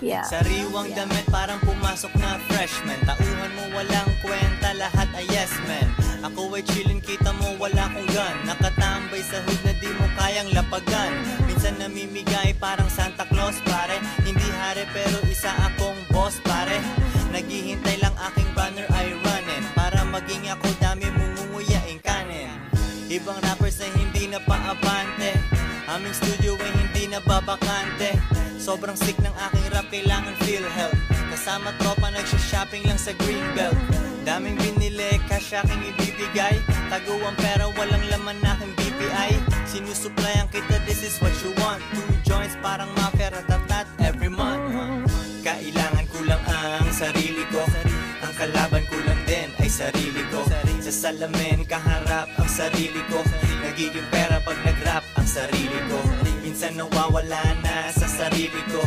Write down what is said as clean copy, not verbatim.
Yeah. Sariwang damit parang pumasok na freshman. Tauhan mo walang kwenta, lahat ay yes men. Ako ay chillin, kita mo wala kong gun. Nakatambay sa hood na di mo kayang lapagan. Minsan namimigay parang Santa Claus pare. Hindi hari pero isa akong boss pare. Naghihintay lang aking banner ay running. Para maging ako dami mungunguyaing kanin. Ibang rappers ay hindi na paabante. Aming studio ay hindi na babakante. Sobrang sick ng aking rap, kailangan feel help. Kasama tropa, nagsha-shopping lang sa Greenbelt. Daming binili, cash aking ibibigay. Taguang pera, walang laman aking BPI. Sinusuplayan kita, this is what you want. 2 joints, parang mafia, ratatat every month. Kailangan ko lang ang sarili ko. Ang kalaban ko lang din ay sarili ko. Sa salamin, kaharap ang sarili ko. Nagiging pera pag nag-rap ang sarili ko. Minsan nawawala na sa sarili ko.